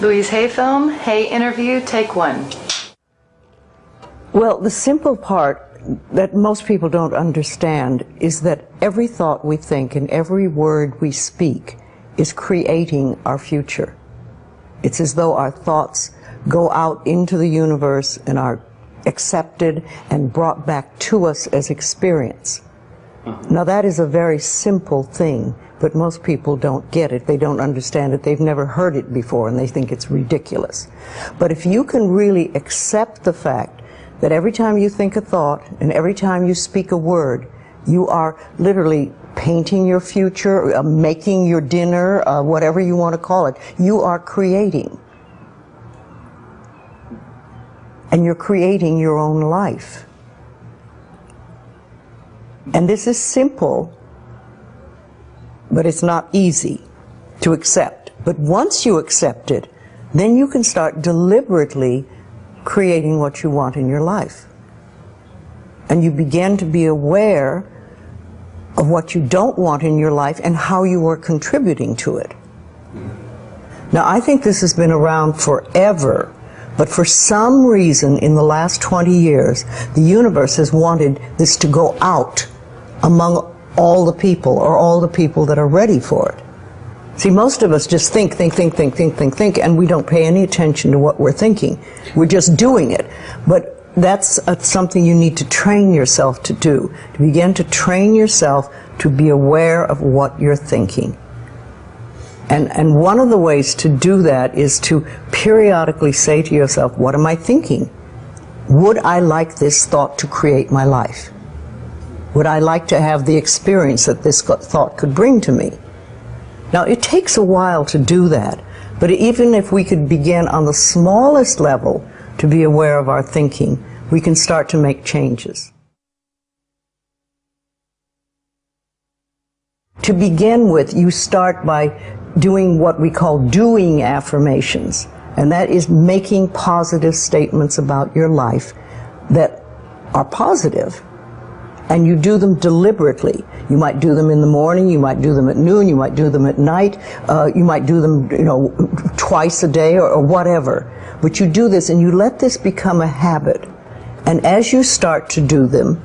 Louise, Hay Film, Hay Interview, take one. Well, the simple part that most people don't understand is that every thought we think and every word we speak is creating our future. It's as though our thoughts go out into the universe and are accepted and brought back to us as experience. Now that is a very simple thing, but most people don't get it. They don't understand it. They've never heard it before and they think it's ridiculous. But if you can really accept the fact that every time you think a thought and every time you speak a word, you are literally painting your future, making your dinner, whatever you want to call it, you are creating. And you're creating your own life. And this is simple, but it's not easy to accept. But once you accept it, then you can start deliberately creating what you want in your life. And you begin to be aware of what you don't want in your life and how you are contributing to it. Now, I think this has been around forever, but for some reason in the last 20 years, the universe has wanted this to go out among all the people, or all the people that are ready for it. See, most of us just think, and we don't pay any attention to what we're thinking. We're just doing it. But that's something you need to train yourself to do, to begin to train yourself to be aware of what you're thinking. And one of the ways to do that is to periodically say to yourself, what am I thinking? Would I like this thought to create my life? Would I like to have the experience that this thought could bring to me? Now, it takes a while to do that, but even if we could begin on the smallest level to be aware of our thinking, we can start to make changes. To begin with, you start by doing what we call doing affirmations, and that is making positive statements about your life that are positive. And you do them deliberately. You might do them in the morning, you might do them at noon, you might do them at night, you might do them, twice a day or whatever. But you do this and you let this become a habit. And as you start to do them,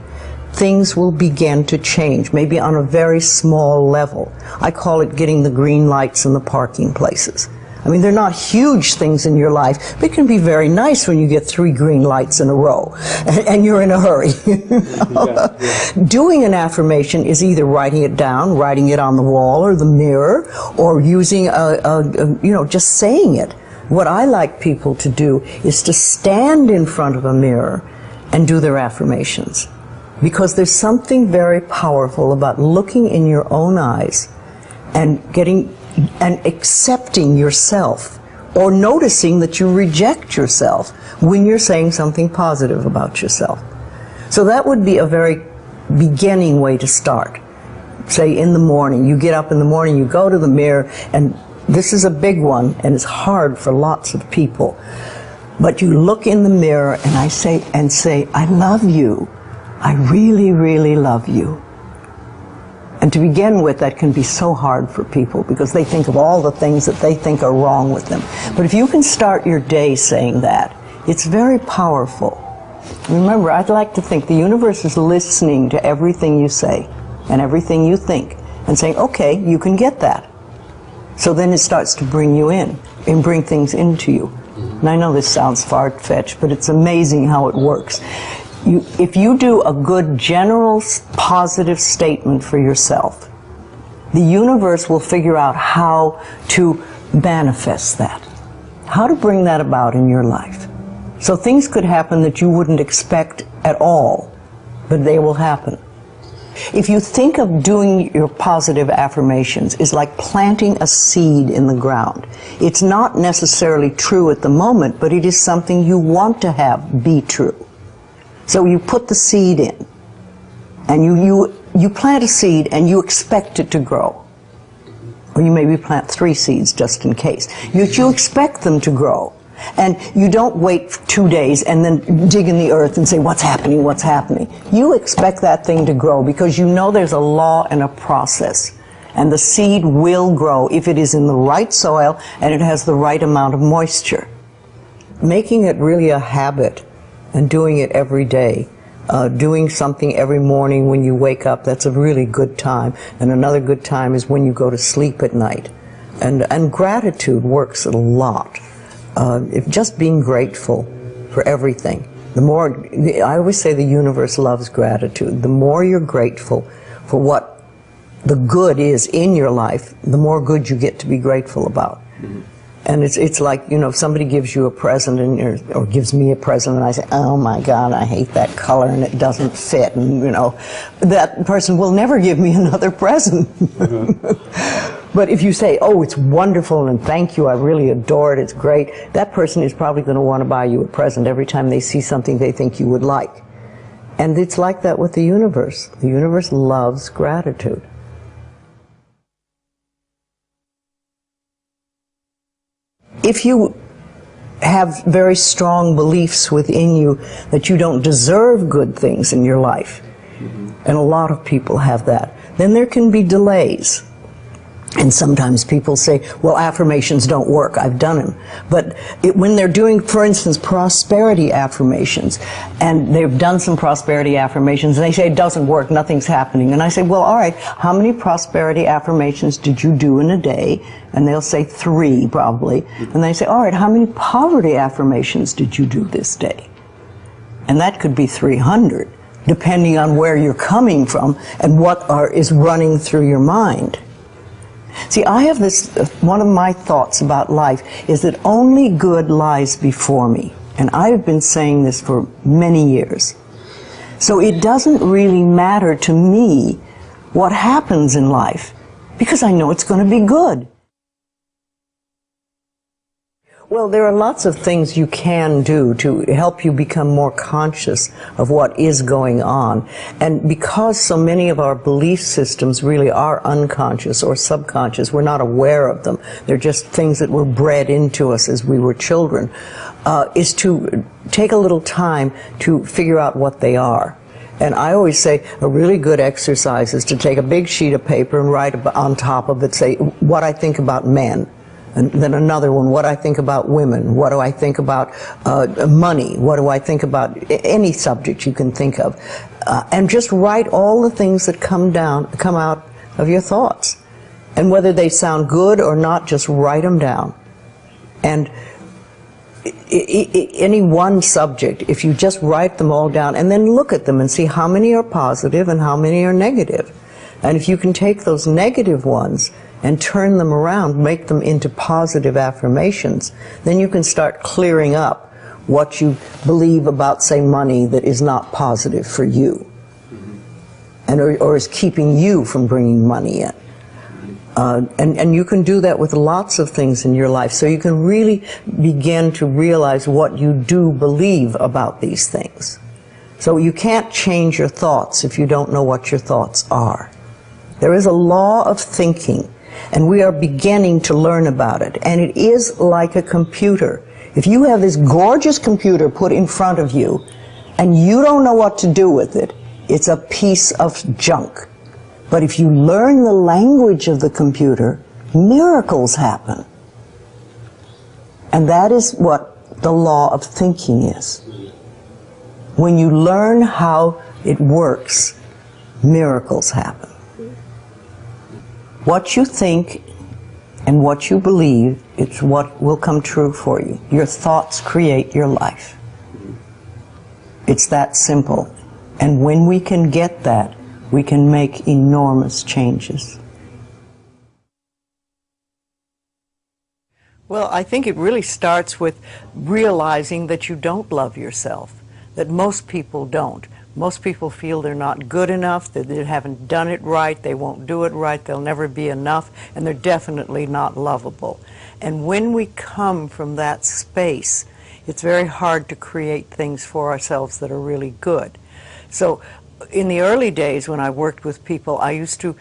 things will begin to change, maybe on a very small level. I call it getting the green lights in the parking places. I mean, they're not huge things in your life, but it can be very nice when you get 3 green lights in a row and you're in a hurry. Doing an affirmation is either writing it down, writing it on the wall or the mirror, or using just saying it. What I like people to do is to stand in front of a mirror and do their affirmations. Because there's something very powerful about looking in your own eyes and accepting yourself, or noticing that you reject yourself when you're saying something positive about yourself. So that would be a very beginning way to start. Say in the morning, you get up in the morning, you go to the mirror, and this is a big one, and it's hard for lots of people. But you look in the mirror and say, I love you. I really, really love you. And to begin with, that can be so hard for people because they think of all the things that they think are wrong with them. But if you can start your day saying that, it's very powerful. Remember, I'd like to think the universe is listening to everything you say and everything you think and saying, okay, you can get that. So then it starts to bring you in and bring things into you. And I know this sounds far-fetched, but it's amazing how it works. If you do a good general positive statement for yourself, the universe will figure out how to manifest that, how to bring that about in your life. So things could happen that you wouldn't expect at all, but they will happen. If you think of doing your positive affirmations is like planting a seed in the ground. It's not necessarily true at the moment, but it is something you want to have be true. So you put the seed in, and you plant a seed and you expect it to grow. Or you maybe plant 3 seeds just in case. You expect them to grow. And you don't wait 2 days and then dig in the earth and say, what's happening, what's happening? You expect that thing to grow because you know there's a law and a process. And the seed will grow if it is in the right soil and it has the right amount of moisture. Making it really a habit and doing it every day. Doing something every morning when you wake up, that's a really good time. And another good time is when you go to sleep at night. And gratitude works a lot. If just being grateful for everything. The more, I always say the universe loves gratitude. The more you're grateful for what the good is in your life, the more good you get to be grateful about. Mm-hmm. And it's like, you know, if somebody gives you a present or gives me a present and I say, oh my God, I hate that color and it doesn't fit, and you know, that person will never give me another present. Mm-hmm. But if you say, oh, it's wonderful and thank you, I really adore it, it's great, that person is probably going to want to buy you a present every time they see something they think you would like. And it's like that with the universe. The universe loves gratitude. If you have very strong beliefs within you that you don't deserve good things in your life, and a lot of people have that, then there can be delays. And sometimes people say, well, affirmations don't work, I've done them. But when they're doing, for instance, prosperity affirmations, and they've done some prosperity affirmations, and they say it doesn't work, nothing's happening. And I say, well, all right, how many prosperity affirmations did you do in a day? And they'll say 3, probably. And they say, all right, how many poverty affirmations did you do this day? And that could be 300, depending on where you're coming from and what is running through your mind. See, I have this, one of my thoughts about life is that only good lies before me. And I've been saying this for many years. So it doesn't really matter to me what happens in life, because I know it's going to be good. Well, there are lots of things you can do to help you become more conscious of what is going on. And because so many of our belief systems really are unconscious or subconscious, we're not aware of them. They're just things that were bred into us as we were children, is to take a little time to figure out what they are. And I always say a really good exercise is to take a big sheet of paper and write on top of it, say, what I think about men. And then another one, what I think about women, what do I think about money, what do I think about any subject you can think of. And just write all the things that come out of your thoughts. And whether they sound good or not, just write them down. And any one subject, if you just write them all down and then look at them and see how many are positive and how many are negative. And if you can take those negative ones and turn them around, make them into positive affirmations, then you can start clearing up what you believe about, say, money that is not positive for you, and or is keeping you from bringing money in. And you can do that with lots of things in your life, so you can really begin to realize what you do believe about these things. So you can't change your thoughts if you don't know what your thoughts are. There is a law of thinking, and we are beginning to learn about it. And it is like a computer. If you have this gorgeous computer put in front of you, and you don't know what to do with it, it's a piece of junk. But if you learn the language of the computer, miracles happen. And that is what the law of thinking is. When you learn how it works, miracles happen. What you think and what you believe, it's what will come true for you. Your thoughts create your life. It's that simple. And when we can get that, we can make enormous changes. Well, I think it really starts with realizing that you don't love yourself, that most people don't. Most people feel they're not good enough, that they haven't done it right, they won't do it right, they'll never be enough, and they're definitely not lovable. And when we come from that space, it's very hard to create things for ourselves that are really good. So in the early days when I worked with people, I used to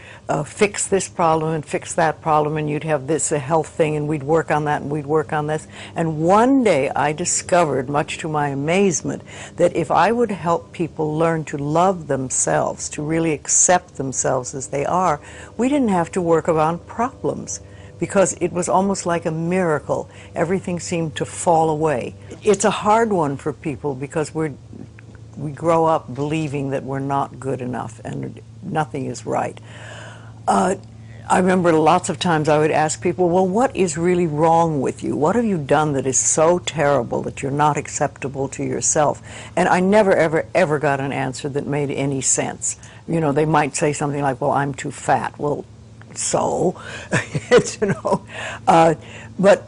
fix this problem and fix that problem, and you'd have this a health thing, and we'd work on that, and we'd work on this. And one day I discovered, much to my amazement, that if I would help people learn to love themselves, to really accept themselves as they are, we didn't have to work on problems, because it was almost like a miracle. Everything seemed to fall away. It's a hard one for people because we grow up believing that we're not good enough and nothing is right. I remember lots of times I would ask people, well, what is really wrong with you? What have you done that is so terrible that you're not acceptable to yourself? And I never, ever, ever got an answer that made any sense. You know, they might say something like, well, I'm too fat. Well, so, you know. But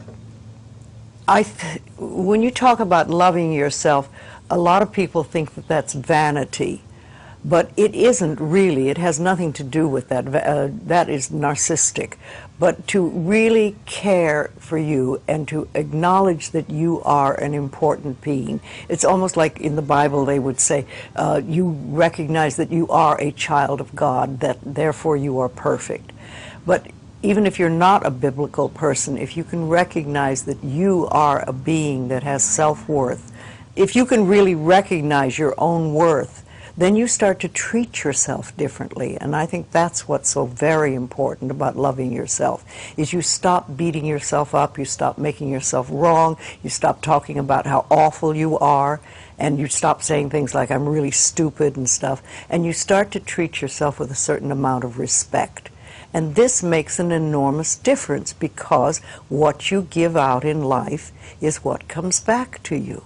when you talk about loving yourself, a lot of people think that that's vanity, but it isn't really. It has nothing to do with that. That is narcissistic. But to really care for you and to acknowledge that you are an important being. It's almost like in the Bible they would say, you recognize that you are a child of God, that therefore you are perfect. But even if you're not a biblical person, if you can recognize that you are a being that has self-worth, if you can really recognize your own worth, then you start to treat yourself differently. And I think that's what's so very important about loving yourself, is you stop beating yourself up, you stop making yourself wrong, you stop talking about how awful you are, and you stop saying things like, I'm really stupid and stuff, and you start to treat yourself with a certain amount of respect. And this makes an enormous difference, because what you give out in life is what comes back to you.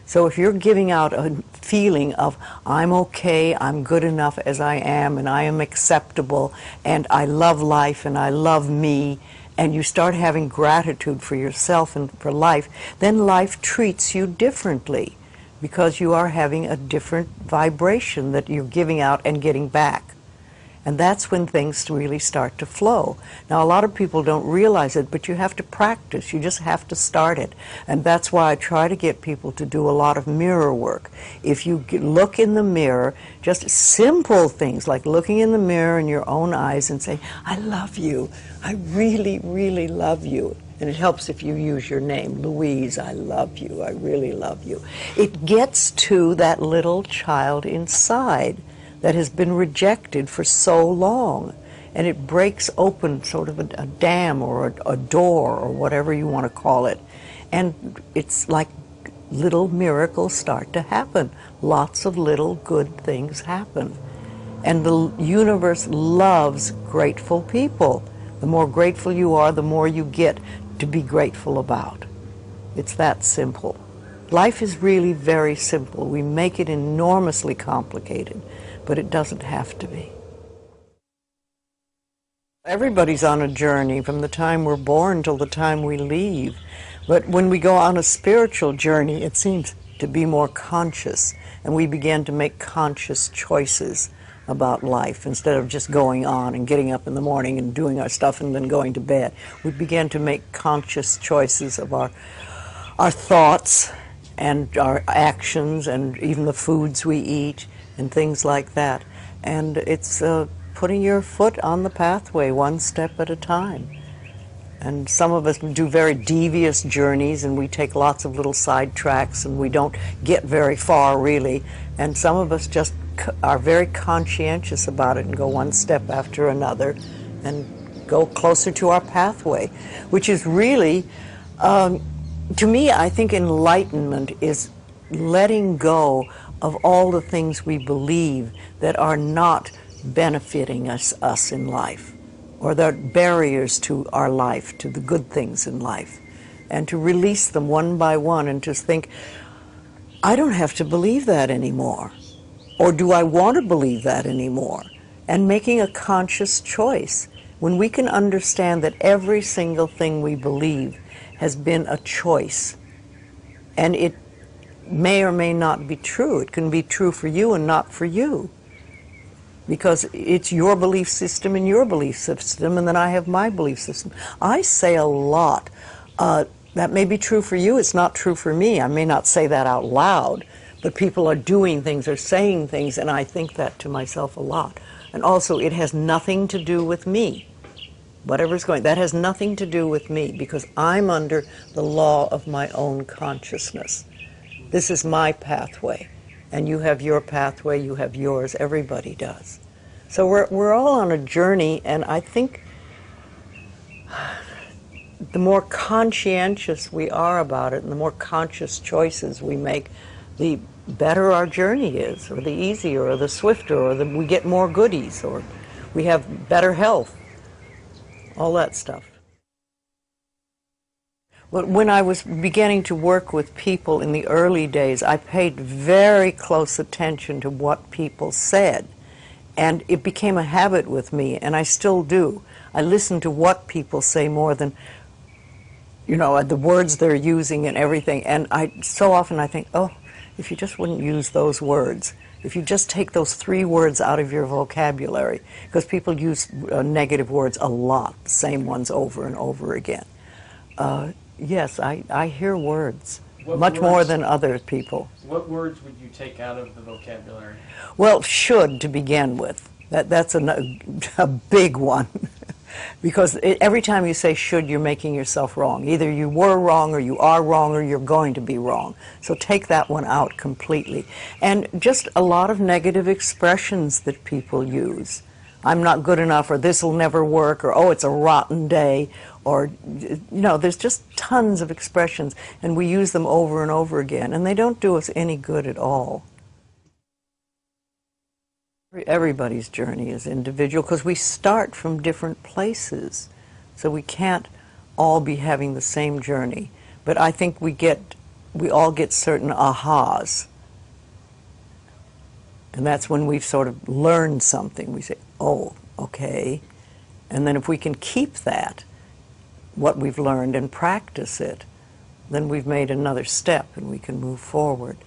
So if you're giving out a feeling of, I'm okay, I'm good enough as I am, and I am acceptable, and I love life, and I love me, and you start having gratitude for yourself and for life, then life treats you differently, because you are having a different vibration that you're giving out and getting back. And that's when things really start to flow. Now, a lot of people don't realize it, but you have to practice. You just have to start it. And that's why I try to get people to do a lot of mirror work. If you look in the mirror, just simple things like looking in the mirror in your own eyes and say, I love you. I really, really love you. And it helps if you use your name, Louise, I love you. I really love you. It gets to that little child inside that has been rejected for so long, and it breaks open sort of a dam or a door or whatever you want to call it, and it's like little miracles start to happen. Lots of little good things happen, and the universe loves grateful people. The more grateful you are, the more you get to be grateful about. It's that simple. Life is really very simple. We make it enormously complicated, but it doesn't have to be. Everybody's on a journey from the time we're born till the time we leave. But when we go on a spiritual journey, it seems to be more conscious, and we begin to make conscious choices about life instead of just going on and getting up in the morning and doing our stuff and then going to bed. We begin to make conscious choices of our thoughts and our actions and even the foods we eat and things like that. And it's putting your foot on the pathway one step at a time. And some of us do very devious journeys, and we take lots of little side tracks, and we don't get very far really. And some of us just are very conscientious about it and go one step after another and go closer to our pathway, which is really, to me, I think enlightenment is letting go of all the things we believe that are not benefiting us in life, or that are barriers to our life, to the good things in life, and to release them one by one and just think, I don't have to believe that anymore, or do I want to believe that anymore? And making a conscious choice. When we can understand that every single thing we believe has been a choice, and it may or may not be true. It can be true for you and not for you, because it's your belief system and your belief system, and then I have my belief system. I say a lot, that may be true for you, it's not true for me. I may not say that out loud, but people are doing things or saying things, and I think that to myself a lot. And also, it has nothing to do with me. Whatever's going, that has nothing to do with me, because I'm under the law of my own consciousness. This is my pathway, and you have your pathway, you have yours, everybody does. So we're all on a journey, and I think the more conscientious we are about it and the more conscious choices we make, the better our journey is, or the easier, or the swifter, or we get more goodies, or we have better health, all that stuff. But when I was beginning to work with people in the early days, I paid very close attention to what people said. And it became a habit with me, and I still do. I listen to what people say more than, the words they're using and everything. And so often I think, oh, if you just wouldn't use those words, if you just take those 3 words out of your vocabulary, because people use negative words a lot, the same ones over and over again. Yes, I hear words. Much more than other people. What words would you take out of the vocabulary? Well, should to begin with. That's a big one. Because every time you say should, you're making yourself wrong. Either you were wrong, or you are wrong, or you're going to be wrong. So take that one out completely. And just a lot of negative expressions that people use. I'm not good enough, or this will never work, or oh, it's a rotten day, or, there's just tons of expressions, and we use them over and over again, and they don't do us any good at all. Everybody's journey is individual, because we start from different places, so we can't all be having the same journey. But I think we all get certain ahas. And that's when we've sort of learned something. We say, oh, okay. And then if we can keep that, what we've learned, and practice it, then we've made another step and we can move forward.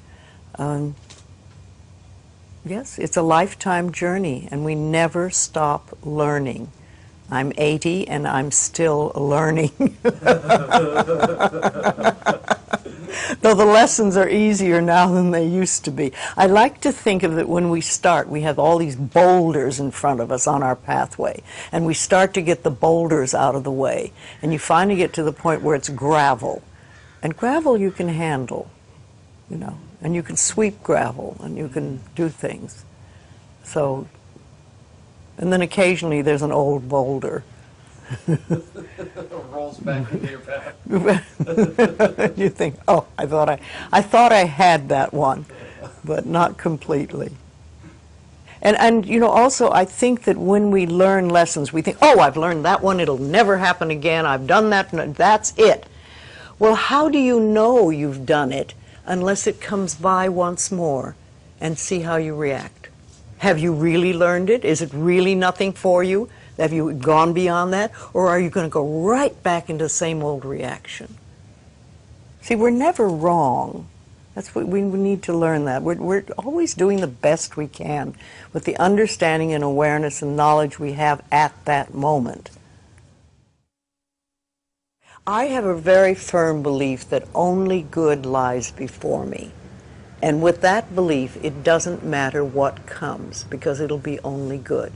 Yes, it's a lifetime journey, and we never stop learning. I'm 80 and I'm still learning. Though the lessons are easier now than they used to be. I like to think of it when we start, we have all these boulders in front of us on our pathway, and we start to get the boulders out of the way, and you finally get to the point where it's gravel. And gravel you can handle, and you can sweep gravel, and you can do things. So, and then occasionally there's an old boulder. Rolls back into your path. You think, oh, I thought I had that one, but not completely. And also I think that when we learn lessons, we think, oh, I've learned that one, it'll never happen again, I've done that, that's it. Well, how do you know you've done it unless it comes by once more and see how you react? Have you really learned it? Is it really nothing for you? Have you gone beyond that? Or are you going to go right back into the same old reaction? See, we're never wrong. That's what we need to learn that. We're always doing the best we can with the understanding and awareness and knowledge we have at that moment. I have a very firm belief that only good lies before me. And with that belief, it doesn't matter what comes, because it'll be only good.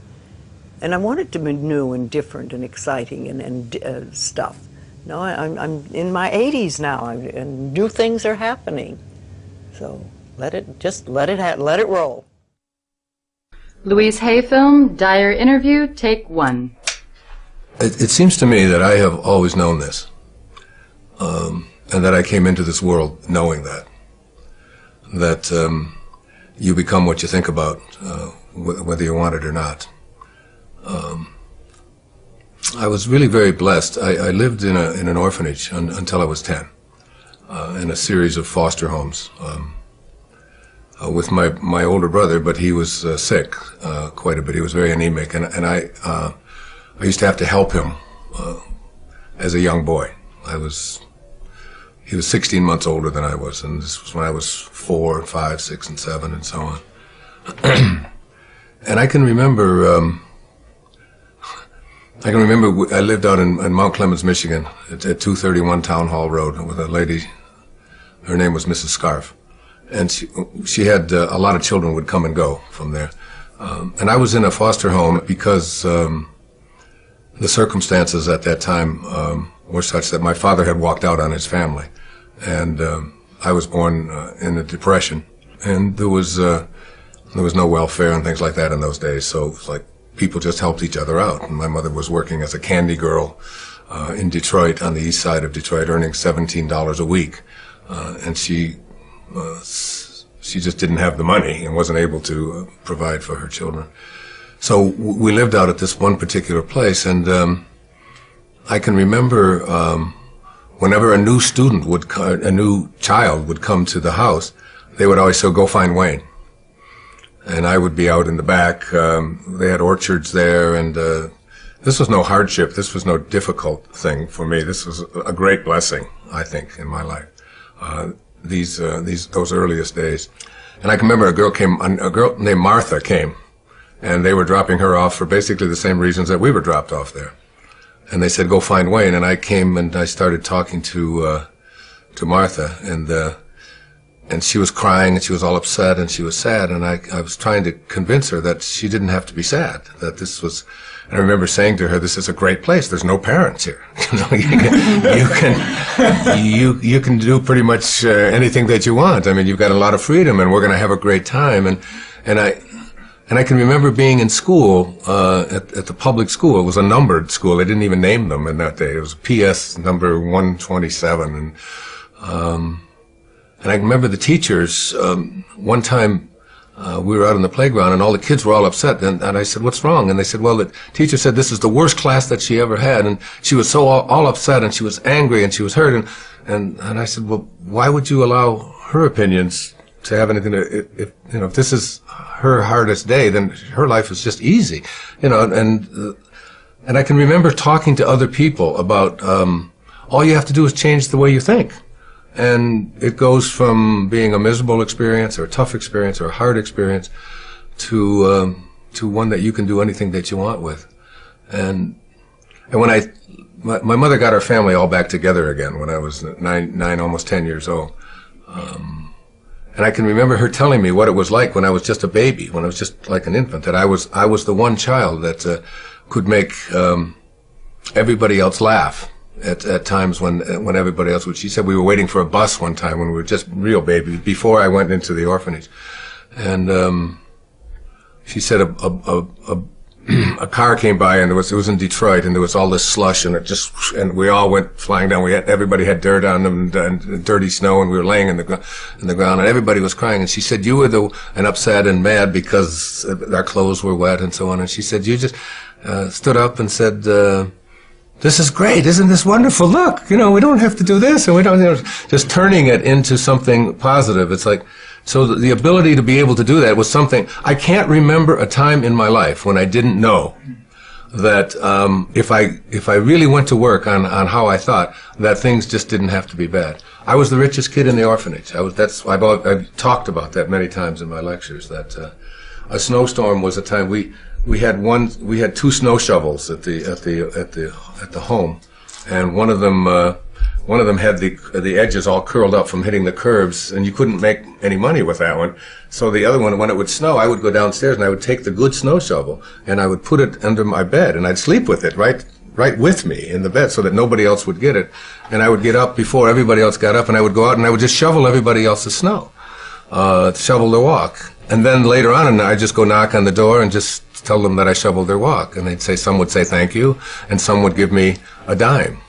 And I want it to be new and different and exciting and stuff. No, I'm in my 80s now, and new things are happening. So let it roll. Louise Hay film, Dyer interview, take 1. It seems to me that I have always known this, and that I came into this world knowing that you become what you think about, whether you want it or not. I was really very blessed. I lived in an orphanage until I was 10, in a series of foster homes with my older brother, but he was sick quite a bit. He was very anemic, and I used to have to help him as a young boy. He was 16 months older than I was, and this was when I was 4, 5, 6, and 7, and so on. And I can remember I lived out in Mount Clemens, Michigan, at 231 Town Hall Road with a lady. Her name was Mrs. Scarf, and she had a lot of children would come and go from there. And I was in a foster home because the circumstances at that time were such that my father had walked out on his family, and I was born in a depression, and there was no welfare and things like that in those days. So it was like people just helped each other out. And my mother was working as a candy girl in Detroit, on the east side of Detroit, earning $17 a week, and she just didn't have the money and wasn't able to provide for her children. So we lived out at this one particular place, and I can remember whenever a new child would come to the house, they would always say, "Go find Wayne." And I would be out in the back. They had orchards there, and this was no hardship. This was no difficult thing for me. This was a great blessing, I think, in my life. Those earliest days. And I can remember a girl named Martha came, and they were dropping her off for basically the same reasons that we were dropped off there. And they said, "Go find Wayne." And I came and I started talking to Martha, and she was crying, and she was all upset, and she was sad, and I was trying to convince her that she didn't have to be sad, that this was, and I remember saying to her, "This is a great place. There's no parents here. You can do pretty much anything that you want. I mean, you've got a lot of freedom, and we're going to have a great time." And I can remember being in school, at the public school. It was a numbered school. They didn't even name them in that day. It was PS number 127. And I remember the teachers, one time we were out on the playground and all the kids were all upset. And I said, "What's wrong?" And they said, "Well, the teacher said this is the worst class that she ever had." And she was so all upset, and she was angry, and she was hurt. And I said, "Well, why would you allow her opinions to have anything to, if this is her hardest day, then her life is just easy." And I can remember talking to other people about, all you have to do is change the way you think. And it goes from being a miserable experience or a tough experience or a hard experience to one that you can do anything that you want with. And when my mother got our family all back together again when I was nine, almost 10 years old. And I can remember her telling me what it was like when I was just a baby, when I was just like an infant, that I was the one child that could make everybody else laugh. At times when everybody else would. She said we were waiting for a bus one time when we were just real babies before I went into the orphanage, and she said a car came by, and it was in Detroit, and there was all this slush, and we all went flying down. Everybody had dirt on them and dirty snow, and we were laying in the ground, and everybody was crying. And she said, "You were and upset and mad because our clothes were wet and so on." And she said, "You just stood up and said, this is great, isn't this wonderful? Look, we don't have to do this, and we don't, just turning it into something positive." It's like, so the ability to be able to do that was something, I can't remember a time in my life when I didn't know that if I really went to work on how I thought, that things just didn't have to be bad. I was the richest kid in the orphanage. I've talked about that many times in my lectures, that a snowstorm was a time we had two snow shovels at the home, and one of them had the edges all curled up from hitting the curbs, and you couldn't make any money with that one. So the other one, when it would snow, I would go downstairs and I would take the good snow shovel and I would put it under my bed, and I'd sleep with it right with me in the bed so that nobody else would get it. And I would get up before everybody else got up, and I would go out and I would just shovel everybody else's snow, shovel their walk. And then later on, and I'd just go knock on the door and just tell them that I shoveled their walk. And some would say thank you, and some would give me a dime,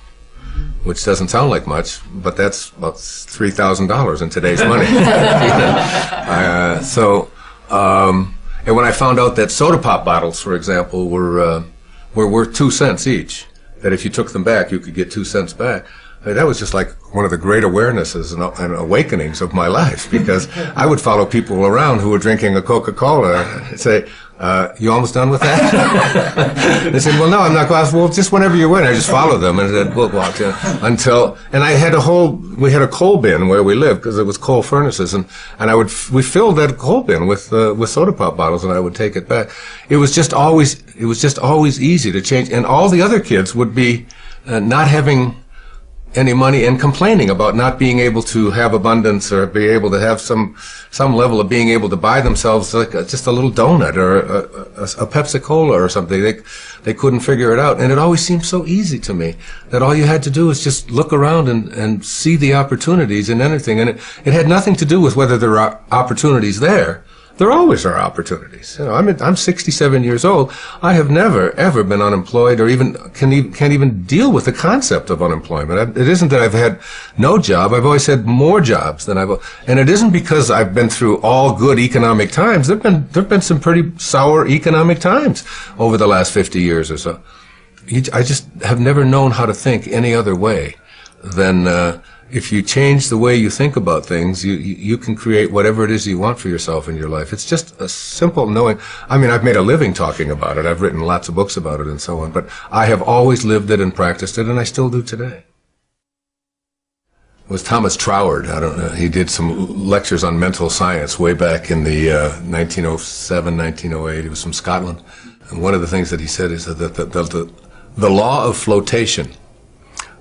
which doesn't sound like much, but that's about $3,000 in today's money. And when I found out that soda pop bottles, for example, were worth 2 cents each, that if you took them back, you could get 2 cents back, I mean, that was just like one of the great awarenesses and awakenings of my life, because I would follow people around who were drinking a Coca-Cola and say, "You almost done with that?" They said, "Well, no, I'm not going." Well, just whenever you're in, I just followed them, and then we'll walk until. And we had a coal bin where we lived because it was coal furnaces, and we filled that coal bin with soda pop bottles, and I would take it back. It was just always easy to change, and all the other kids would be not having any money and complaining about not being able to have abundance or be able to have some level of being able to buy themselves like just a little donut or a Pepsi Cola or something. They couldn't figure it out, and it always seemed so easy to me that all you had to do was just look around and see the opportunities in anything, and it had nothing to do with whether there are opportunities there. There always are opportunities. You know, I'm 67 years old. I have never, ever been unemployed or even can't even deal with the concept of unemployment. It isn't that I've had no job. I've always had more jobs than and it isn't because I've been through all good economic times. There've been some pretty sour economic times over the last 50 years or so. I just have never known how to think any other way than, if you change the way you think about things, you can create whatever it is you want for yourself in your life. It's just a simple knowing. I mean, I've made a living talking about it. I've written lots of books about it and so on, but I have always lived it and practiced it, and I still do today. It was Thomas Troward. I don't know. He did some lectures on mental science way back in the 1907, 1908. He was from Scotland. And one of the things that he said is that the law of flotation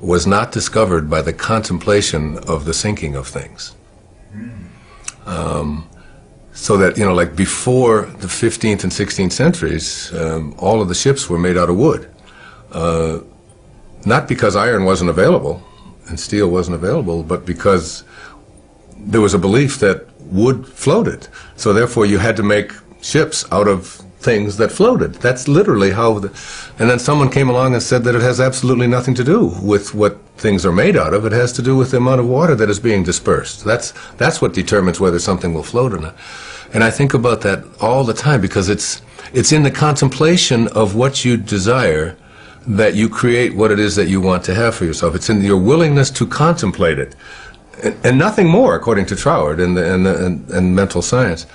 was not discovered by the contemplation of the sinking of things. So that, you know, like before the 15th and 16th centuries, all of the ships were made out of wood. Not because iron wasn't available and steel wasn't available, but because there was a belief that wood floated. So therefore you had to make ships out of things that floated. That's literally how and then someone came along and said that it has absolutely nothing to do with what things are made out of. It has to do with the amount of water that is being dispersed. That's what determines whether something will float or not. And I think about that all the time because it's in the contemplation of what you desire that you create what it is that you want to have for yourself. It's in your willingness to contemplate it. And nothing more, according to Troward and mental science.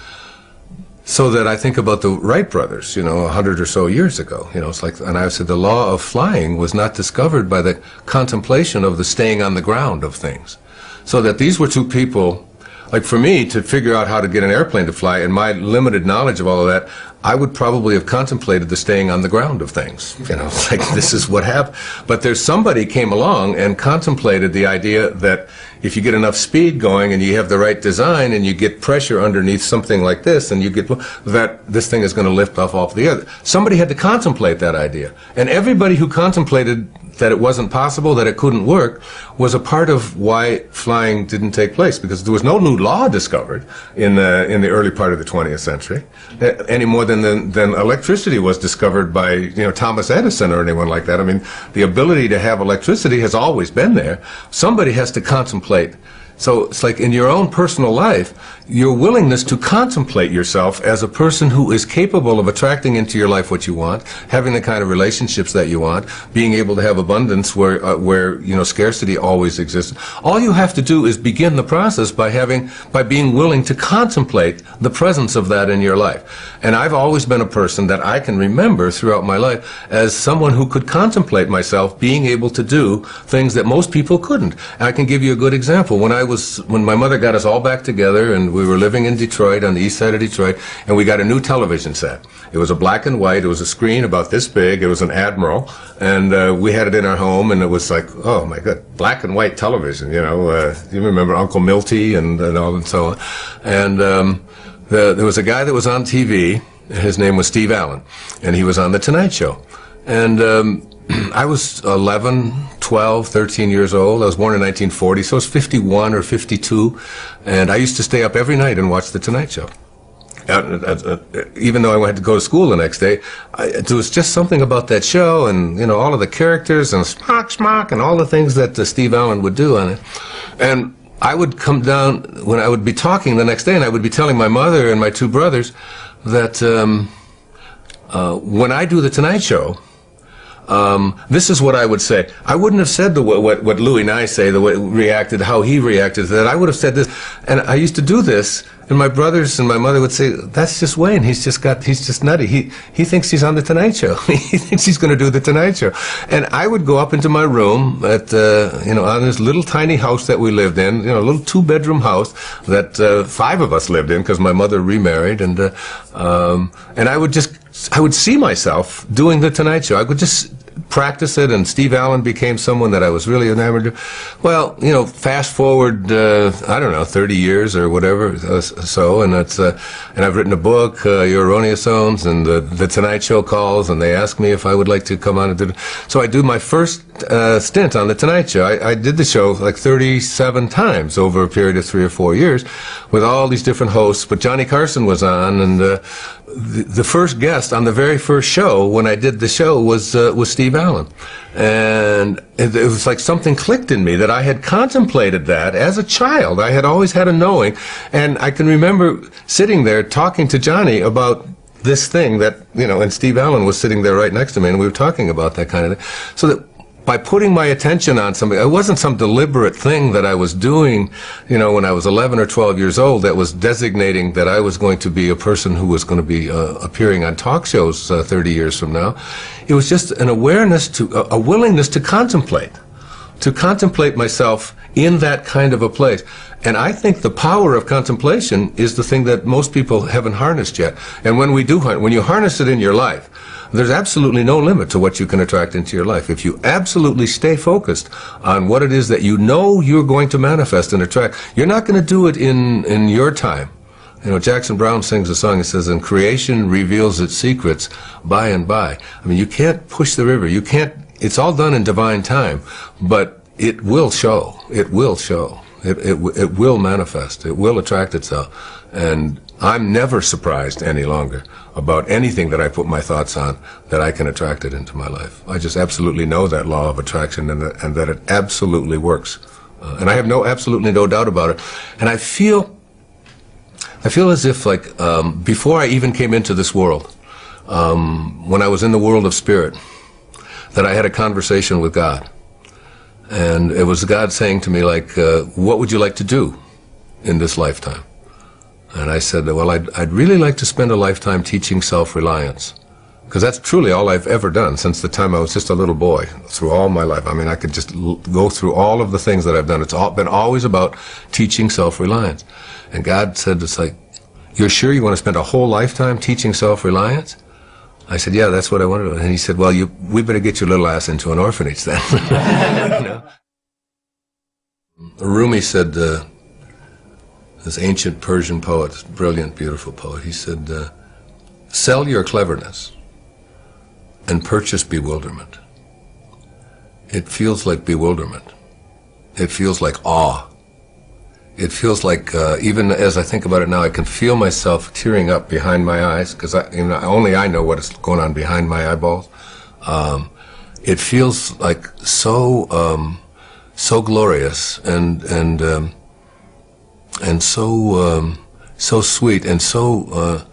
So that I think about the Wright brothers, you know, 100 or so years ago. You know, it's like, and I said the law of flying was not discovered by the contemplation of the staying on the ground of things. So that these were two people, like for me, to figure out how to get an airplane to fly, and my limited knowledge of all of that, I would probably have contemplated the staying on the ground of things. You know, it's like, this is what happened. But there's somebody came along and contemplated the idea that if you get enough speed going and you have the right design and you get pressure underneath something like this and you get that this thing is going to lift off the earth. Somebody had to contemplate that idea. And everybody who contemplated that it wasn't possible, that it couldn't work, was a part of why flying didn't take place, because there was no new law discovered in the early part of the 20th century, any more than electricity was discovered by, you know, Thomas Edison or anyone like that. I mean, the ability to have electricity has always been there. Somebody has to contemplate. So it's like in your own personal life, your willingness to contemplate yourself as a person who is capable of attracting into your life what you want, having the kind of relationships that you want, being able to have abundance where you know, scarcity always exists. All you have to do is begin the process by being willing to contemplate the presence of that in your life. And I've always been a person that I can remember throughout my life as someone who could contemplate myself being able to do things that most people couldn't. And I can give you a good example. When my mother got us all back together and we were living in Detroit, on the east side of Detroit, and we got a new television set. It was a black and white, it was a screen about this big, it was an Admiral, and we had it in our home, and it was like, oh my God, black and white television, you know, you remember Uncle Milty and all and so on. And there was a guy that was on TV, his name was Steve Allen, and he was on The Tonight Show. And I was 11, 12, 13 years old. I was born in 1940, so I was 51 or 52, and I used to stay up every night and watch The Tonight Show. Even though I had to go to school the next day, there was just something about that show, and you know, all of the characters and smock and all the things that Steve Allen would do on it. And I would come down when I would be talking the next day, and I would be telling my mother and my two brothers that when I do The Tonight Show, this is what I would say. I wouldn't have said what Louis and I say, the way reacted, how he reacted to that. I would have said this, and I used to do this, and my brothers and my mother would say, "That's just Wayne. He's just nutty. He thinks he's on the Tonight Show. He thinks he's going to do the Tonight Show." And I would go up into my room at you know, on this little tiny house that we lived in, you know, a little 2-bedroom house that 5 of us lived in because my mother remarried, and I would see myself doing the Tonight Show. I would just practice it, and Steve Allen became someone that I was really enamored of. Well, you know, fast forward, I don't know, 30 years or whatever, and I've written a book, Your Erroneous Zones, and the Tonight Show calls, and they ask me if I would like to come on and do it. So I do my first stint on the Tonight Show. I did the show like 37 times over a period of 3 or 4 years with all these different hosts, but Johnny Carson was on, and the first guest on the very first show when I did the show was Steve Allen, and it was like something clicked in me that I had contemplated that as a child. I had always had a knowing, and I can remember sitting there talking to Johnny about this thing that, you know, and Steve Allen was sitting there right next to me, and we were talking about that kind of thing. So that by putting my attention on something, it wasn't some deliberate thing that I was doing, you know, when I was 11 or 12 years old that was designating that I was going to be a person who was going to be appearing on talk shows 30 years from now. It was just an awareness to, a willingness to contemplate myself in that kind of a place. And I think the power of contemplation is the thing that most people haven't harnessed yet. And when when you harness it in your life, there's absolutely no limit to what you can attract into your life. If you absolutely stay focused on what it is that you know you're going to manifest and attract, you're not going to do it in your time. You know, Jackson Browne sings a song that says, "And creation reveals its secrets by and by." I mean, you can't push the river. You can't, it's all done in divine time, but it will show. It will show. It will manifest. It will attract itself. And I'm never surprised any longer about anything that I put my thoughts on that I can attract it into my life. I just absolutely know that law of attraction, and that it absolutely works. And I have absolutely no doubt about it. And I feel as if, like, before I even came into this world, when I was in the world of spirit, that I had a conversation with God. And it was God saying to me, like, what would you like to do in this lifetime? And I said, well, I'd really like to spend a lifetime teaching self-reliance, because that's truly all I've ever done since the time I was just a little boy, through all my life. I mean, I could just go through all of the things that I've done. It's been always about teaching self-reliance. And God said, it's like, you're sure you want to spend a whole lifetime teaching self-reliance? I said, yeah, that's what I want to do. And he said, well, we better get your little ass into an orphanage then. You know? Rumi said, this ancient Persian poet, this brilliant, beautiful poet, he said, sell your cleverness and purchase bewilderment. It feels like bewilderment. It feels like awe. It feels like, even as I think about it now, I can feel myself tearing up behind my eyes, because only I know what is going on behind my eyeballs. It feels like so glorious and so sweet and so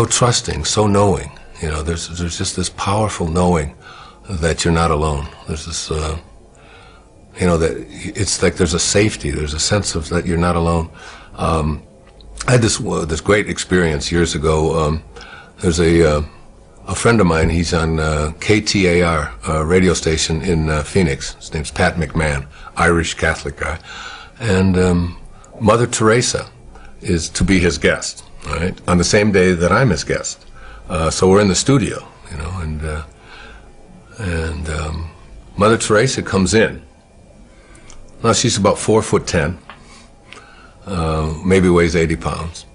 trusting, so knowing. You know, there's just this powerful knowing that you're not alone. There's this, you know, that it's like there's a safety, there's a sense of that you're not alone. I had this great experience years ago. There's a friend of mine. He's on KTAR radio station in Phoenix. His name's Pat McMahon, Irish Catholic guy, and Mother Teresa is to be his guest, right, on the same day that I'm his guest. So we're in the studio, you know, and Mother Teresa comes in. Now she's about 4'10", maybe weighs 80 pounds,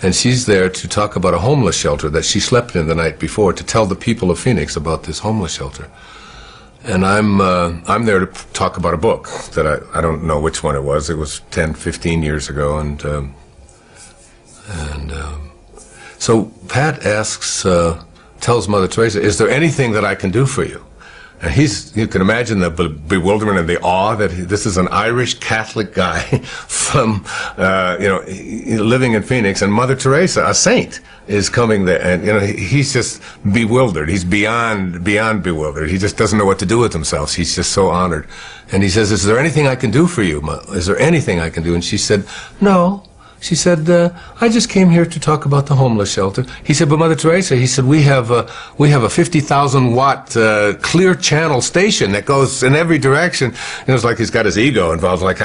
and she's there to talk about a homeless shelter that she slept in the night before, to tell the people of Phoenix about this homeless shelter. And I'm there to talk about a book that I don't know which one it was. It was 10, 15 years ago, and so Pat tells Mother Teresa, "Is there anything that I can do for you?" And you can imagine the bewilderment and the awe that this is an Irish Catholic guy from, living in Phoenix, and Mother Teresa, a saint, is coming there, and he's just bewildered. He's beyond bewildered. He just doesn't know what to do with himself. He's just so honored, and he says, "Is there anything I can do for you? Is there anything I can do?" And she said, "No." She said, "I just came here to talk about the homeless shelter." He said, "But Mother Teresa," he said, we have a 50,000 watt clear channel station that goes in every direction." And it's like he's got his ego involved. Like,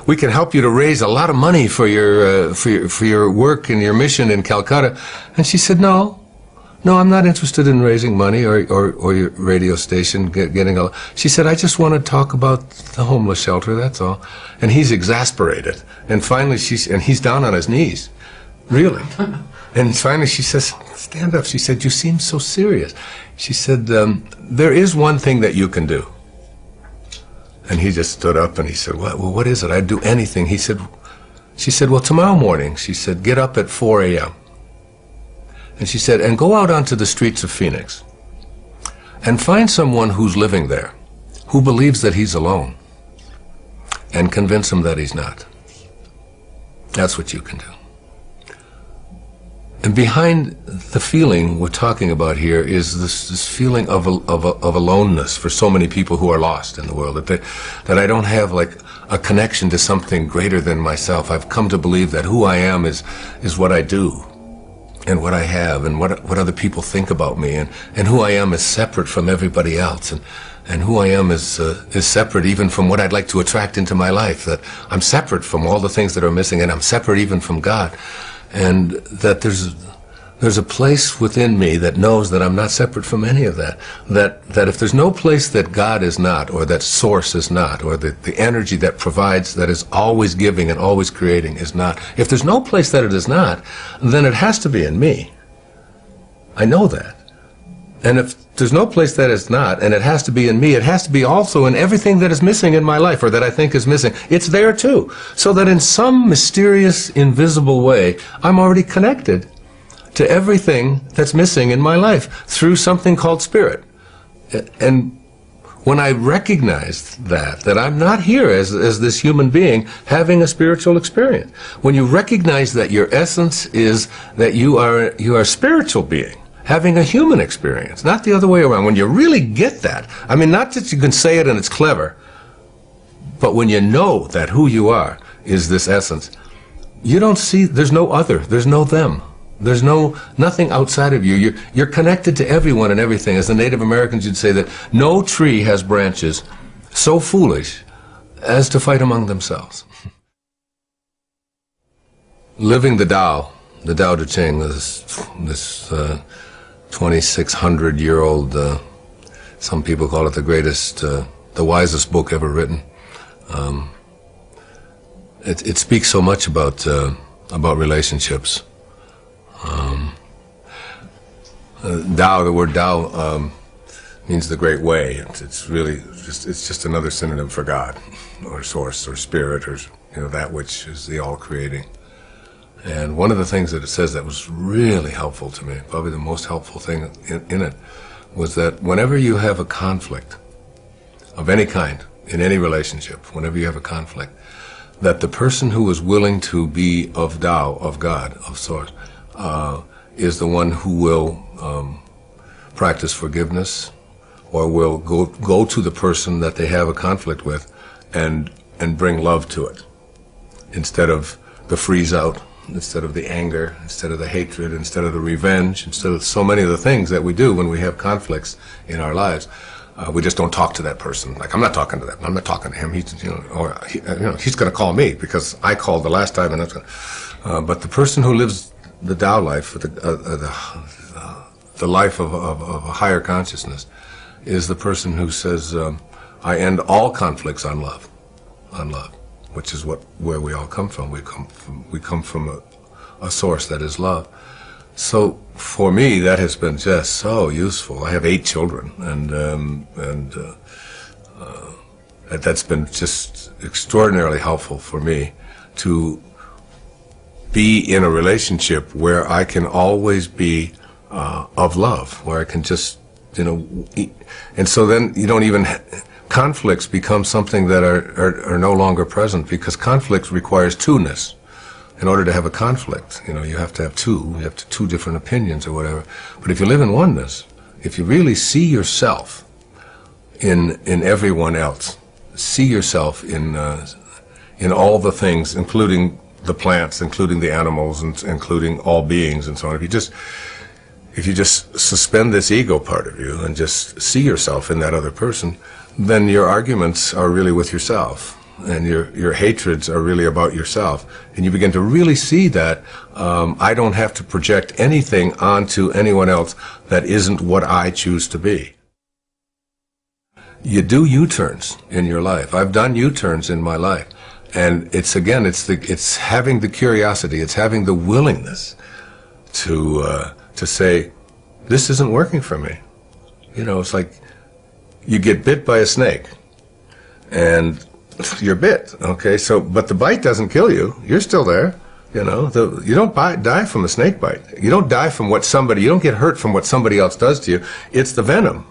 we can help you to raise a lot of money for your work and your mission in Calcutta. And she said, "No, No, I'm not interested in raising money or your radio station getting a... She said, I just want to talk about the homeless shelter, that's all. And he's exasperated. And finally, and he's down on his knees. Really. And finally she says, stand up. She said, you seem so serious. She said, there is one thing that you can do. And he just stood up and he said, well, what is it? I'd do anything. She said, well, tomorrow morning, she said, get up at 4 a.m. And she said, and go out onto the streets of Phoenix and find someone who's living there, who believes that he's alone, and convince him that he's not. That's what you can do. And behind the feeling we're talking about here is this feeling of aloneness for so many people who are lost in the world, that I don't have like a connection to something greater than myself. I've come to believe that who I am is what I do, and what I have, and what other people think about me, and who I am is separate from everybody else, and who I am is separate even from what I'd like to attract into my life, that I'm separate from all the things that are missing, and I'm separate even from God, and that there's a place within me that knows that I'm not separate from any of that, that if there's no place that God is not, or that source is not, or the energy that provides, that is always giving and always creating is not, if there's no place that it is not, then it has to be in me. I know that. And if there's no place that it's not, and it has to be in me, it has to be also in everything that is missing in my life, or that I think is missing. It's there too. So that in some mysterious, invisible way, I'm already connected to everything that's missing in my life through something called spirit. And when I recognized that I'm not here as this human being having a spiritual experience, when you recognize that your essence is that you are a spiritual being having a human experience, not the other way around, when you really get that, I mean, not that you can say it and it's clever, but when you know that who you are is this essence, you don't see, there's no other, there's no them. There's nothing outside of you. You're connected to everyone and everything. As the Native Americans would say, that no tree has branches so foolish as to fight among themselves. Living the Tao Te Ching, this 2,600-year-old, some people call it the greatest, the wisest book ever written. It speaks so much about relationships. Tao, the word Tao means the great way. It's really just another synonym for God, or source, or spirit, or that which is the all-creating. And one of the things that it says that was really helpful to me, probably the most helpful thing in it, was that whenever you have a conflict of any kind in any relationship, whenever you have a conflict, that the person who is willing to be of Tao, of God, of source, is the one who will practice forgiveness, or will go to the person that they have a conflict with and bring love to it, instead of the freeze out, instead of the anger, instead of the hatred, instead of the revenge, instead of so many of the things that we do when we have conflicts in our lives. We just don't talk to that person. Like, I'm not talking to that. I'm not talking to him. He's going to call me because I called the last time, and that's going. But the person who lives the Tao life, the life of a higher consciousness, is the person who says, I end all conflicts on love, which is where we all come from. We come from a source that is love. So for me, that has been just so useful. I have 8 children, and that's been just extraordinarily helpful for me to be in a relationship where I can always be of love, where I can just, and so then you don't even, conflicts become something that are no longer present, because conflict requires two-ness. In order to have a conflict, you have to have two different opinions or whatever. But if you live in oneness, if you really see yourself in everyone else, see yourself in all the things, including the plants, including the animals, and including all beings and so on. If you just suspend this ego part of you and just see yourself in that other person, then your arguments are really with yourself. and your hatreds are really about yourself. And you begin to really see that I don't have to project anything onto anyone else that isn't what I choose to be. You do U-turns in your life. I've done U-turns in my life. And it's having the curiosity, it's having the willingness to say, this isn't working for me. You know, it's like you get bit by a snake and you're bit, okay? So, but the bite doesn't kill you. You're still there. You know, you don't die from a snake bite. You don't die from you don't get hurt from what somebody else does to you. It's the venom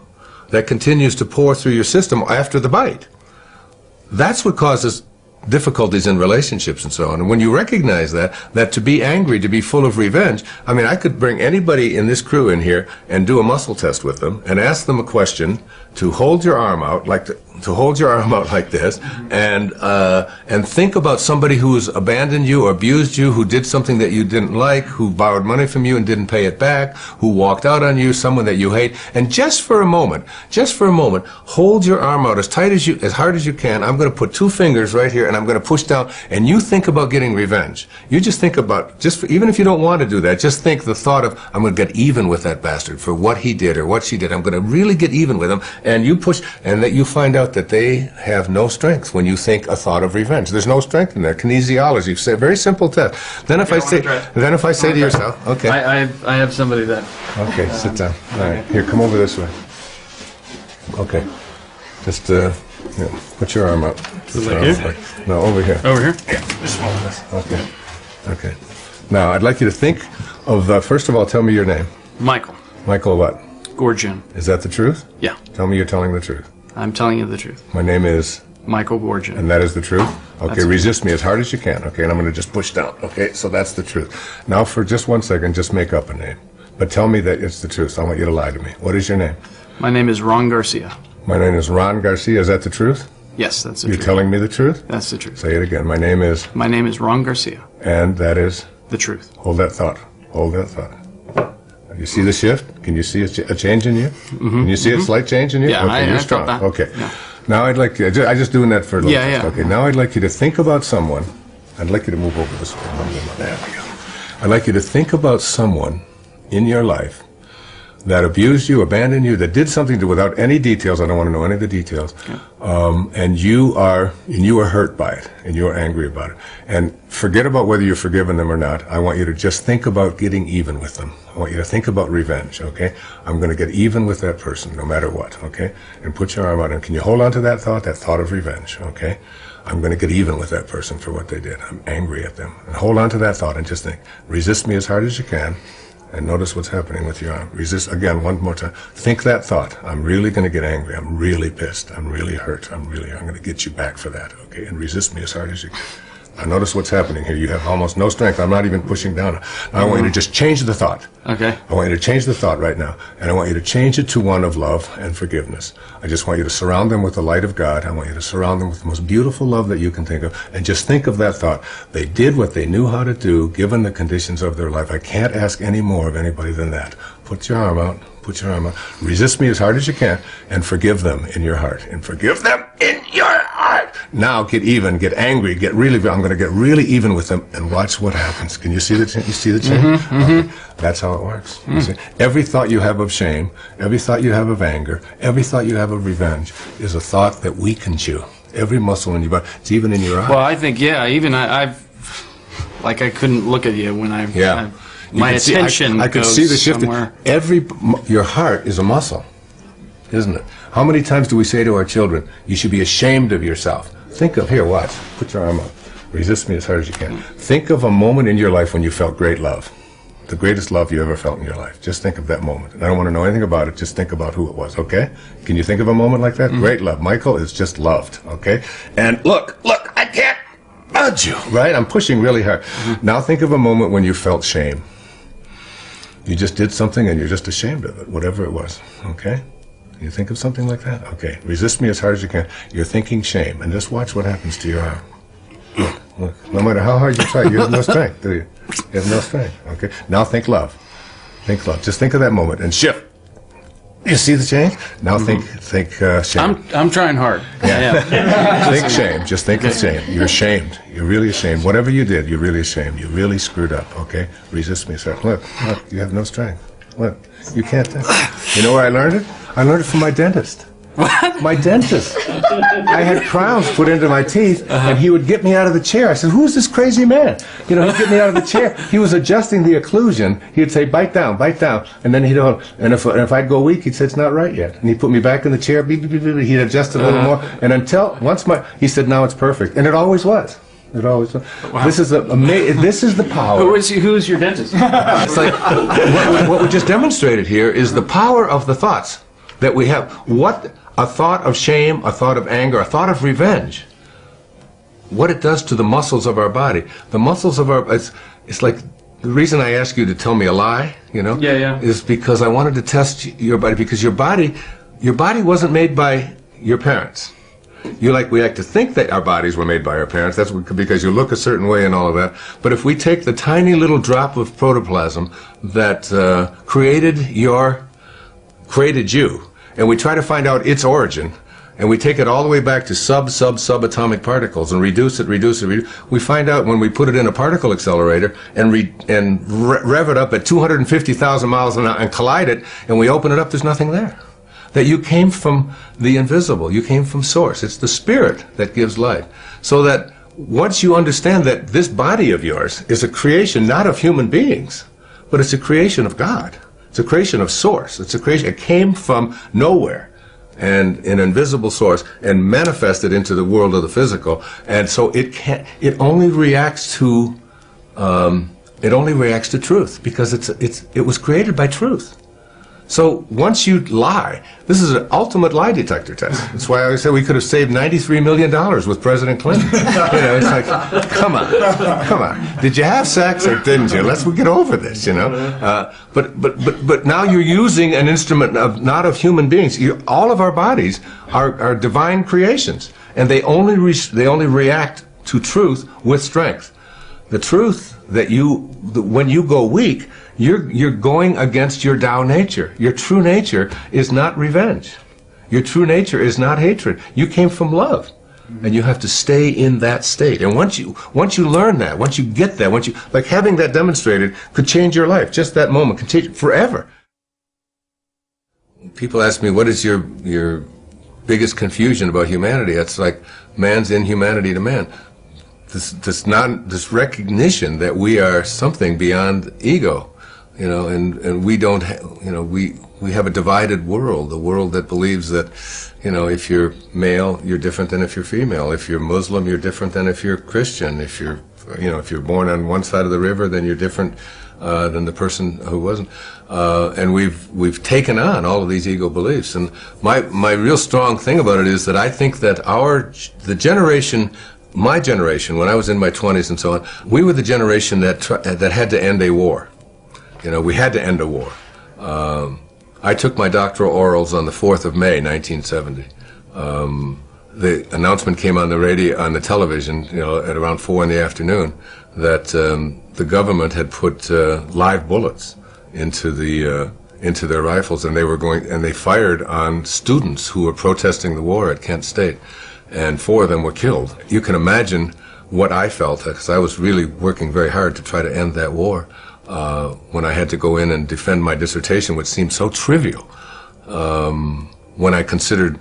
that continues to pour through your system after the bite. That's what causes difficulties in relationships and so on. And when you recognize that to be angry, to be full of revenge, I mean, I could bring anybody in this crew in here and do a muscle test with them and ask them a question to hold your arm out to hold your arm out like this and think about somebody who's abandoned you or abused you, who did something that you didn't like, who borrowed money from you and didn't pay it back, who walked out on you, someone that you hate, and just for a moment, hold your arm out as hard as you can. I'm going to put 2 fingers right here and I'm going to push down, and you think about getting revenge. You just think about, even if you don't want to do that, just think the thought of, I'm going to get even with that bastard for what he did or what she did. I'm going to really get even with him, and you push, and that you find out that they have no strength when you think a thought of revenge. There's no strength in there. Kinesiology, say, very simple test. Then if I say to yourself, okay. I have somebody that. Okay, sit down. All right, here, come over this way. Okay, just put your arm up. Is it here? No, over here. Over here? Yeah, this one. Okay. Okay. Now, I'd like you to think of, first of all, tell me your name. Michael. Michael what? Gorgian. Is that the truth? Yeah. Tell me you're telling the truth. I'm telling you the truth. My name is? Michael Gorgian. And that is the truth? Okay, That's resist me as hard as you can, okay? And I'm going to just push down, okay? So that's the truth. Now, for just 1 second, just make up a name. But tell me that it's the truth. I want you to lie to me. What is your name? My name is Ron Garcia. My name is Ron Garcia. Is that the truth? Yes, that's the You're truth. telling me the truth? That's the truth. Say it again. My name is? My name is Ron Garcia. And that is? The truth. Hold that thought. Hold that thought. You see the shift? Can you see a change in you? Mm-hmm. Can you see a slight change in you? Yeah, okay, I you're strong. felt that. Okay. Yeah. Now I'd like you, I'm just doing that for a little Yeah. Okay, now I'd like you to think about someone. I'd like you to move over this way. There we go. I'd like you to think about someone in your life that abused you, abandoned you, that did something to, without any details, I don't want to know any of the details, and you are hurt by it, and you're angry about it. And forget about whether you've forgiven them or not. I want you to just think about getting even with them. I want you to think about revenge, okay? I'm going to get even with that person, no matter what, okay? And put your arm out, and can you hold on to that thought of revenge, okay? I'm going to get even with that person for what they did. I'm angry at them. And hold on to that thought and just think, resist me as hard as you can. And notice what's happening with your arm. Resist, again, one more time. Think that thought. I'm really going to get angry. I'm really pissed. I'm really hurt. I'm going to get you back for that, okay? And resist me as hard as you can. Now notice what's happening here. You have almost no strength. I'm not even pushing down. Now I want you to just change the thought. Okay. I want you to change the thought right now. And I want you to change it to one of love and forgiveness. I just want you to surround them with the light of God. I want you to surround them with the most beautiful love that you can think of. And just think of that thought. They did what they knew how to do, given the conditions of their life. I can't ask any more of anybody than that. Put your arm out. Put your arm out. Resist me as hard as you can, and forgive them in your heart. And forgive them in your heart. Now get even, get angry, I'm going to get really even with them, and watch what happens. Can you see the change? Okay. That's how it works. You see? Every thought you have of shame, every thought you have of anger, every thought you have of revenge is a thought that weakens you. Every muscle in your body. It's even in your eye. Well, I think, I've, like, I couldn't look at you when my attention I could goes see the shift. somewhere. Your heart is a muscle, isn't it? How many times do we say to our children, you should be ashamed of yourself? Think of, here, watch, put your arm up. Resist me as hard as you can. Think of a moment in your life when you felt great love. The greatest love you ever felt in your life. Just think of that moment. And I don't want to know anything about it, just think about who it was, okay? Can you think of a moment like that? Great love. Michael is just loved, okay? And look, I can't budge you, right? I'm pushing really hard. Now think of a moment when you felt shame. You just did something and you're just ashamed of it, whatever it was, okay? You think of something like that? Okay. Resist me as hard as you can. You're thinking shame, and just watch what happens to your arm. Look. No matter how hard you try, you have no strength, do you? You have no strength, okay? Now think love. Think love. Just think of that moment and shift. You see the change? Now think shame. I'm trying hard. Yeah. Think shame. Just think of shame. You're ashamed. You're really ashamed. Whatever you did, you're really ashamed. You really screwed up, okay? Resist me a second. Look, you have no strength. Look, you can't think. You know where I learned it? I learned it from my dentist. What? My dentist. I had crowns put into my teeth, and he would get me out of the chair. I said, who's this crazy man? You know, he'd get me out of the chair. He was adjusting the occlusion. He'd say, bite down, and then and if I'd go weak, he'd say, it's not right yet. And he'd put me back in the chair, beep, beep, beep, beep. He'd adjust it a little more, and he said, now it's perfect. And it always was. It always was. Wow. This is the power. Who's your dentist? It's like, what we just demonstrated here is the power of the thoughts that we have. What a thought of shame, a thought of anger, a thought of revenge, what it does to the muscles of our body. The muscles of our, it's like, the reason I ask you to tell me a lie, you know, is because I wanted to test your body, because your body wasn't made by your parents. We like to think that our bodies were made by our parents. That's because you look a certain way and all of that. But if we take the tiny little drop of protoplasm that created you, and we try to find out its origin, and we take it all the way back to subatomic particles and reduce it, we find out when we put it in a particle accelerator and rev it up at 250,000 miles an hour and collide it, and we open it up, there's nothing there. That you came from the invisible, you came from source. It's the spirit that gives life. So that once you understand that this body of yours is a creation not of human beings, but it's a creation of God. It's a creation of source. It's a creation. It came from nowhere, and an invisible source, and manifested into the world of the physical. And so it only reacts to truth, because it was created by truth. So once you lie, this is an ultimate lie detector test. That's why I always say we could have saved $93 million with President Clinton. You know, it's like, come on. Did you have sex or didn't you? Let's get over this, you know. But now you're using an instrument not of human beings. All of our bodies are divine creations, and they only react to truth with strength. The truth that when you go weak, you're going against your Tao nature. Your true nature is not revenge. Your true nature is not hatred. You came from love, and you have to stay in that state. And once you learn that, once you get that, like having that demonstrated could change your life. Just that moment can change forever. People ask me, what is your biggest confusion about humanity? It's like man's inhumanity to man. This recognition that we are something beyond ego, you know, and we don't, we have a divided world, a world that believes that, you know, if you're male, you're different than if you're female. If you're Muslim, you're different than if you're Christian. If you're born on one side of the river, then you're different than the person who wasn't. And we've taken on all of these ego beliefs. And my real strong thing about it is that I think that my generation, when I was in my 20s and so on, we were the generation that had to end a war. You know, we had to end a war. I took my doctoral orals on the 4th of May, 1970. The announcement came on the radio, on the television, you know, at around 4 in the afternoon, that the government had put live bullets into their rifles, and they fired on students who were protesting the war at Kent State. And 4 of them were killed. You can imagine what I felt, because I was really working very hard to try to end that war, when I had to go in and defend my dissertation, which seemed so trivial, when I considered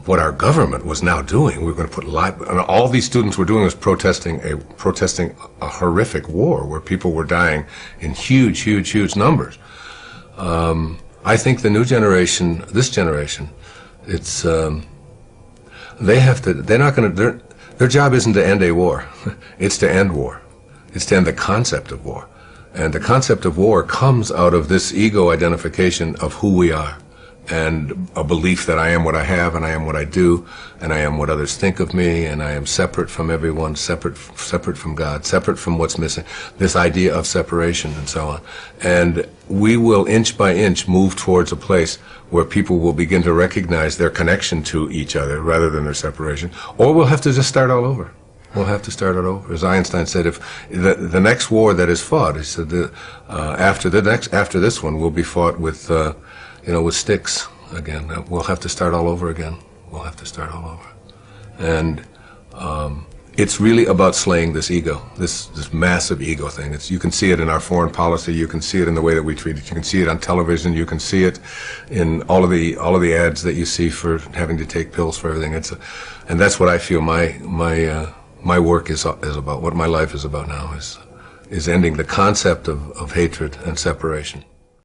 what our government was now doing. We were going to put and all these students were doing was protesting a horrific war where people were dying in huge numbers. I think the new generation, this generation, it's, their job isn't to end a war. It's to end war. It's to end the concept of war. And the concept of war comes out of this ego identification of who we are, and a belief that I am what I have, and I am what I do, and I am what others think of me, and I am separate from everyone, separate from God, separate from what's missing, this idea of separation and so on. And we will inch by inch move towards a place where people will begin to recognize their connection to each other rather than their separation, or we'll have to just start all over. We'll have to start it over. As Einstein said, if the next war that is fought, he said, after this one will be fought with, with sticks, again. We'll have to start all over again. We'll have to start all over. And it's really about slaying this ego, this massive ego thing. You can see it in our foreign policy. You can see it in the way that we treat it. You can see it on television. You can see it in all of the ads that you see for having to take pills for everything. And that's what I feel my work is about. What my life is about now is ending the concept of hatred and separation.